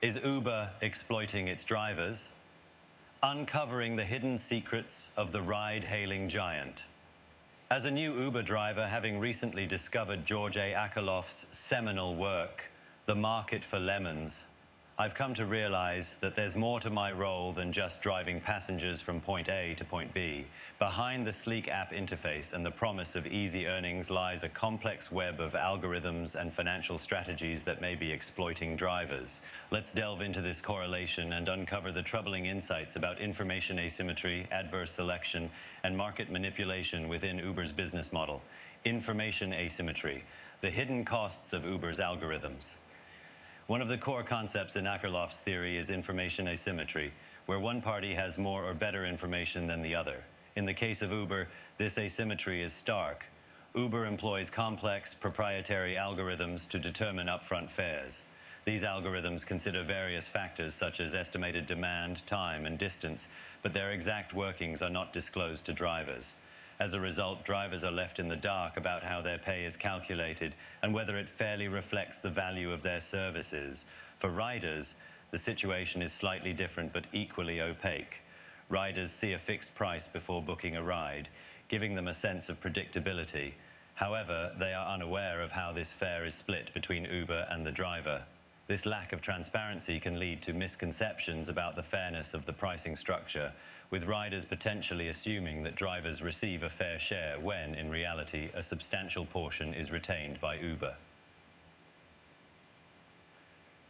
Is Uber exploiting its drivers? Uncovering the hidden secrets of the ride-hailing giant. As a new Uber driver, having recently discovered George A. Akerlof's seminal work, The Market for Lemons, I've come to realize that there's more to my role than just driving passengers from point A to point B. Behind the sleek app interface and the promise of easy earnings lies a complex web of algorithms and financial strategies that may be exploiting drivers. Let's delve into this correlation and uncover the troubling insights about information asymmetry, adverse selection, and market manipulation within Uber's business model. Information asymmetry, the hidden costs of Uber's algorithms. One of the core concepts in Akerlof's theory is information asymmetry, where one party has more or better information than the other. In the case of Uber, this asymmetry is stark. Uber employs complex, proprietary algorithms to determine upfront fares. These algorithms consider various factors such as estimated demand, time, and distance, but their exact workings are not disclosed to drivers. As a result, drivers are left in the dark about how their pay is calculated and whether it fairly reflects the value of their services. For riders, the situation is slightly different but equally opaque. Riders see a fixed price before booking a ride, giving them a sense of predictability. However, they are unaware of how this fare is split between Uber and the driver. This lack of transparency can lead to misconceptions about the fairness of the pricing structure, with riders potentially assuming that drivers receive a fair share when, in reality, a substantial portion is retained by Uber.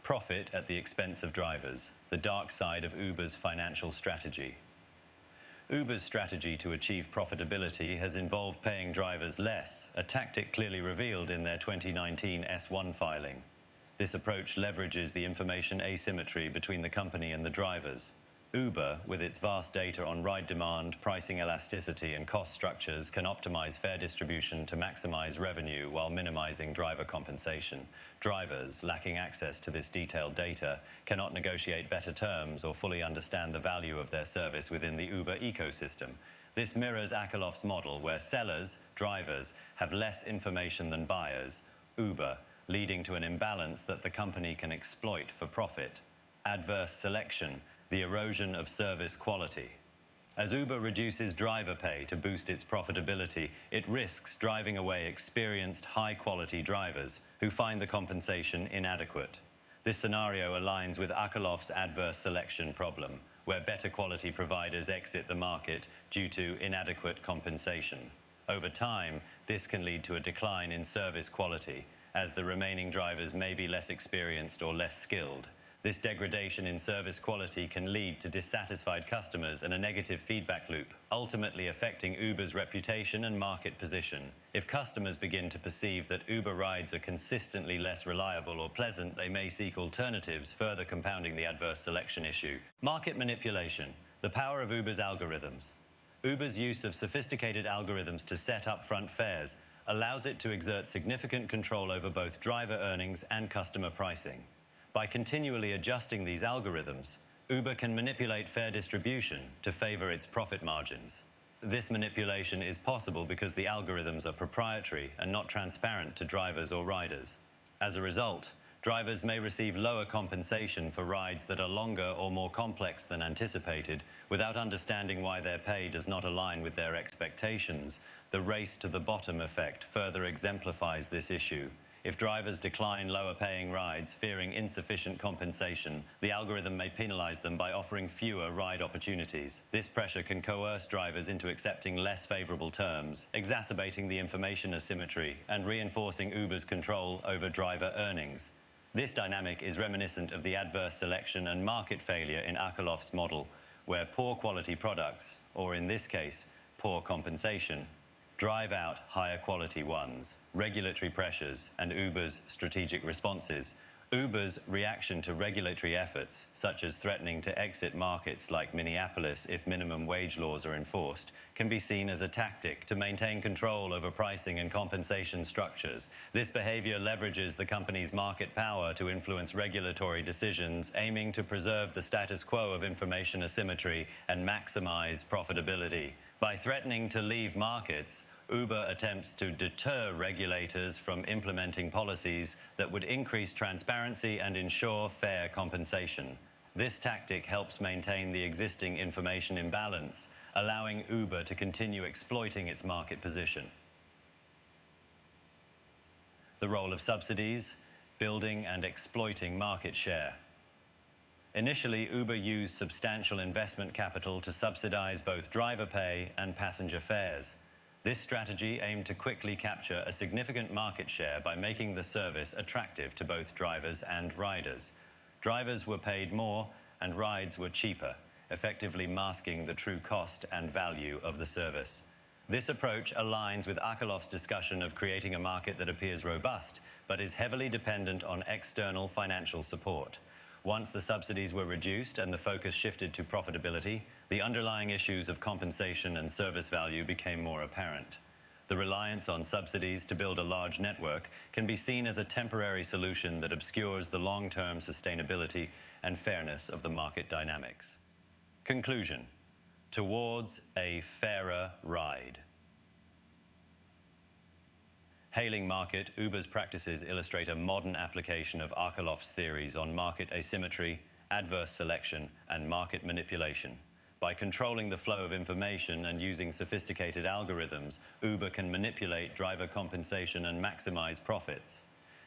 Profit at the expense of drivers, the dark side of Uber's financial strategy. Uber's strategy to achieve profitability has involved paying drivers less, a tactic clearly revealed in their 2019 S1 filing. This approach leverages the information asymmetry between the company and the drivers. Uber, with its vast data on ride demand, pricing elasticity, and cost structures, can optimize fare distribution to maximize revenue while minimizing driver compensation. Drivers, lacking access to this detailed data, cannot negotiate better terms or fully understand the value of their service within the Uber ecosystem. This mirrors Akerlof's model, where sellers, drivers, have less information than buyers, Uber, leading to an imbalance that the company can exploit for profit. Adverse selection, the erosion of service quality. As Uber reduces driver pay to boost its profitability, it risks driving away experienced, high-quality drivers who find the compensation inadequate. This scenario aligns with Akerlof's adverse selection problem, where better quality providers exit the market due to inadequate compensation. Over time, this can lead to a decline in service quality, as the remaining drivers may be less experienced or less skilled. This degradation in service quality can lead to dissatisfied customers and a negative feedback loop, ultimately affecting Uber's reputation and market position. If customers begin to perceive that Uber rides are consistently less reliable or pleasant, they may seek alternatives, further compounding the adverse selection issue. Market manipulation, the power of Uber's algorithms. Uber's use of sophisticated algorithms to set upfront fares allows it to exert significant control over both driver earnings and customer pricing. By continually adjusting these algorithms, Uber can manipulate fare distribution to favor its profit margins. This manipulation is possible because the algorithms are proprietary and not transparent to drivers or riders. As a result, drivers may receive lower compensation for rides that are longer or more complex than anticipated, without understanding why their pay does not align with their expectations. The race to the bottom effect further exemplifies this issue. If drivers decline lower-paying rides, fearing insufficient compensation, the algorithm may penalize them by offering fewer ride opportunities. This pressure can coerce drivers into accepting less favorable terms, exacerbating the information asymmetry and reinforcing Uber's control over driver earnings. This dynamic is reminiscent of the adverse selection and market failure in Akerlof's model, where poor quality products, or in this case, poor compensation, drive out higher quality ones. Regulatory pressures and Uber's strategic responses. Uber's reaction to regulatory efforts, such as threatening to exit markets like Minneapolis if minimum wage laws are enforced, can be seen as a tactic to maintain control over pricing and compensation structures. This behavior leverages the company's market power to influence regulatory decisions, aiming to preserve the status quo of information asymmetry and maximize profitability. By threatening to leave markets, Uber attempts to deter regulators from implementing policies that would increase transparency and ensure fair compensation. This tactic helps maintain the existing information imbalance, allowing Uber to continue exploiting its market position. The role of subsidies: building and exploiting market share. Initially, Uber used substantial investment capital to subsidize both driver pay and passenger fares. This strategy aimed to quickly capture a significant market share by making the service attractive to both drivers and riders. Drivers were paid more and rides were cheaper, effectively masking the true cost and value of the service. This approach aligns with Akerlof's discussion of creating a market that appears robust, but is heavily dependent on external financial support. Once the subsidies were reduced and the focus shifted to profitability, the underlying issues of compensation and service value became more apparent. The reliance on subsidies to build a large network can be seen as a temporary solution that obscures the long-term sustainability and fairness of the market dynamics. Conclusion: towards a fairer ride. Hailing market, Uber's practices illustrate a modern application of Akerlof's theories on market asymmetry, adverse selection, and market manipulation. By controlling the flow of information and using sophisticated algorithms, Uber can manipulate driver compensation and maximize profits.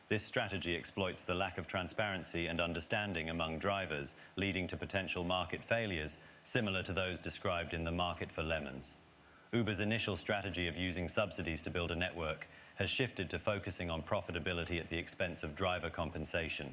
This strategy exploits the lack of transparency and understanding among drivers, leading to potential market failures similar to those described in the market for lemons. Uber's initial strategy of using subsidies to build a network has shifted to focusing on profitability at the expense of driver compensation.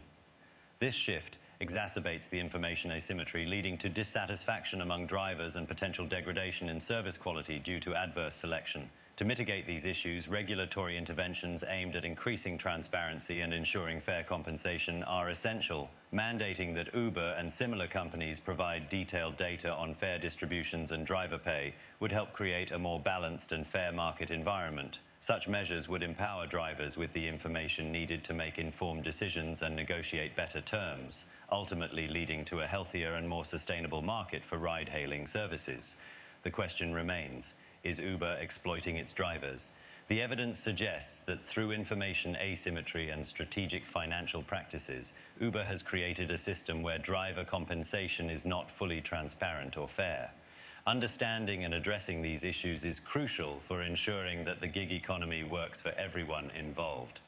This shift exacerbates the information asymmetry, leading to dissatisfaction among drivers and potential degradation in service quality due to adverse selection. To mitigate these issues, regulatory interventions aimed at increasing transparency and ensuring fair compensation are essential. Mandating that Uber and similar companies provide detailed data on fare distributions and driver pay would help create a more balanced and fair market environment. Such measures would empower drivers with the information needed to make informed decisions and negotiate better terms, ultimately leading to a healthier and more sustainable market for ride-hailing services. The question remains: is Uber exploiting its drivers? The evidence suggests that through information asymmetry and strategic financial practices, Uber has created a system where driver compensation is not fully transparent or fair. Understanding and addressing these issues is crucial for ensuring that the gig economy works for everyone involved.